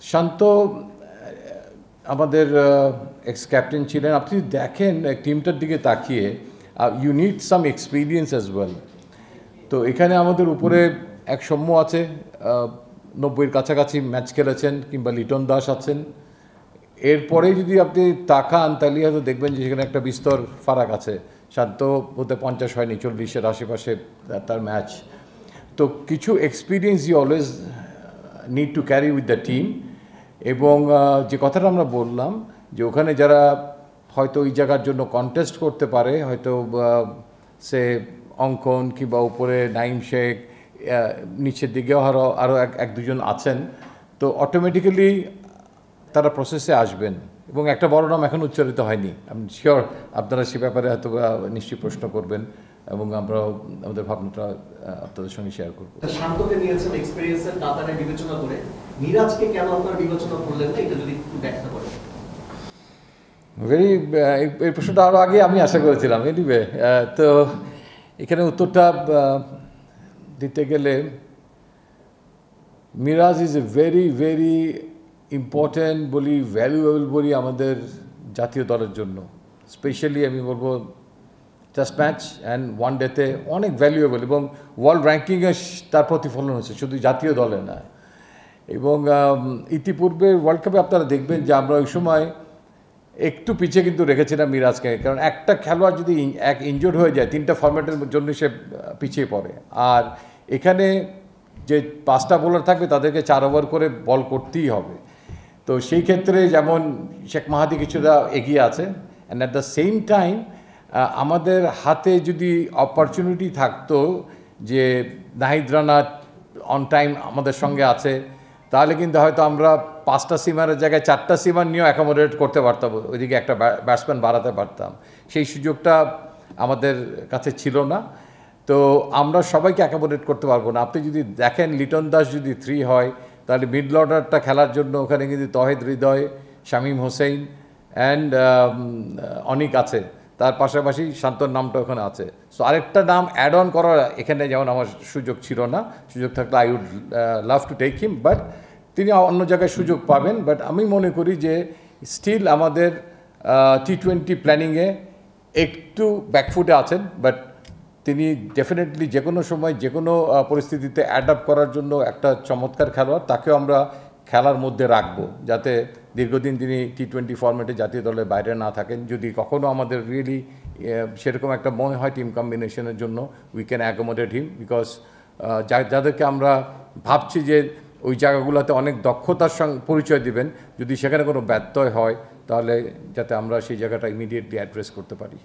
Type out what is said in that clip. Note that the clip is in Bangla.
শান্ত আমাদের এক্স ক্যাপ্টেন ছিলেন। আপনি দেখেন টিমটার দিকে তাকিয়ে, you need some experience as well. তো এখানে আমাদের উপরে এক সৌম্য আছে, 90-এর কাছাকাছি ম্যাচ খেলেছেন, কিংবা লিটন দাস আছেন। এরপরে যদি আপনি তাকান তাহলে হয়তো দেখবেন যে সেখানে একটা বিস্তর ফারাক আছে। শান্ত হতে 50 হয়নি, 40-এর আশেপাশে তার ম্যাচ। তো কিছু experience you always need to carry with the team. এবং যে কথাটা আমরা বললাম যে ওখানে যারা হয়তো ওই জায়গার জন্য কন্টেস্ট করতে পারে, হয়তো সে অঙ্কন কিংবা উপরে নাইম শেখ, নিচের দিকেও আরও এক দুজন আছেন, তো অটোমেটিক্যালি তারা প্রসেসে আসবেন। এবং একটা বড় নাম এখন উচ্চারিত হয়নি, আমি শিওর আপনারা সে ব্যাপারে হয়তো নিশ্চয়ই প্রশ্ন করবেন এবং আমরা আমাদের ভাবনাটা আপনাদের সঙ্গে শেয়ার করব। শান্তকে নিয়েছেন এক্সপেরিয়েন্সের কাতারে বিবেচনা করে, মিরাজকে কেন আপনারা বিবেচনা করলেন না, এটা যদি একটু ব্যাখ্যা করেন। এই প্রশ্নটা আরও আগে আমি আশা করেছিলাম। এনিওয়ে, তো এখানে উত্তরটা দিতে গেলে, Miraz is a very important বলি, ভ্যালুয়েবল বলি আমাদের জাতীয় দলের জন্য। স্পেশালি আমি বলবো টেস্ট ম্যাচ অ্যান্ড ওয়ান ডেতে অনেক ভ্যালুয়েবল, এবং ওয়ার্ল্ড র্যাঙ্কিংয়ে তার প্রতিফলন হচ্ছে, শুধু জাতীয় দলে না। এবং ইতিপূর্বে ওয়ার্ল্ড কাপে আপনারা দেখবেন যে আমরা ওই সময় একটু পিছিয়ে কিন্তু রেখেছিলাম মিরাজকে, কারণ একটা খেলোয়াড় যদি ইনজোর্ড হয়ে যায় 3টা ফরম্যাটের জন্য সে পিছিয়ে পড়ে। আর এখানে যে 5টা বোলার থাকবে তাদেরকে 4 ওভার করে বল করতেই হবে। তো সেই ক্ষেত্রে যেমন শেখ মাহাদি কিছুটা এগিয়ে আছে, and at the same time আমাদের হাতে যদি অপরচুনিটি থাকতো যে নাহিদ রানা অন টাইম আমাদের সঙ্গে আছে, তাহলে কিন্তু হয়তো আমরা 5টা সিমারের জায়গায় 4টা সিমার নিয়েও অ্যাকোমোডেট করতে পারতাম, ওইদিকে একটা ব্যাটসম্যান বাড়াতে পারতাম। সেই সুযোগটা আমাদের কাছে ছিল না। তো আমরা সবাইকে অ্যাকোমোডেট করতে পারবো না। আপনি যদি দেখেন লিটন দাস যদি 3 হয়, তাহলে মিডল অর্ডারটা খেলার জন্য ওখানে কিন্তু তহিদ হৃদয়, শামীম হোসেন অ্যান্ড অনিক আছে, তার পাশাপাশি শান্তর নামটা ওখানে আছে। সো আরেকটা নাম অ্যাড অন করার এখানে যেমন আমার সুযোগ ছিল না, সুযোগ থাকলে I would love to take him, but তিনি অন্য জায়গায় সুযোগ পাবেন। বাট আমি মনে করি যে স্টিল আমাদের T20 প্ল্যানিংয়ে একটু ব্যাকফুটে আছেন, বাট তিনি ডেফিনেটলি যে কোনো সময় যে কোনো পরিস্থিতিতে অ্যাডাপ্ট করার জন্য একটা চমৎকার খেলোয়াড়। তাকেও আমরা খেলার মধ্যে রাখবো, যাতে দীর্ঘদিন তিনি T20 ফরম্যাটে জাতীয় দলের বাইরে না থাকেন। যদি কখনও আমাদের রিয়েলি সেরকম একটা মনে হয় টিম কম্বিনেশনের জন্য, we can accommodate him, because যাদেরকে আমরা ভাবছি যে ওই জায়গাগুলোতে অনেক দক্ষতার সঙ্গে পরিচয় দিবেন, যদি সেখানে কোনো ব্যত্যয় হয় তাহলে যাতে আমরা সেই জায়গাটা ইমিডিয়েটলি অ্যাড্রেস করতে পারি।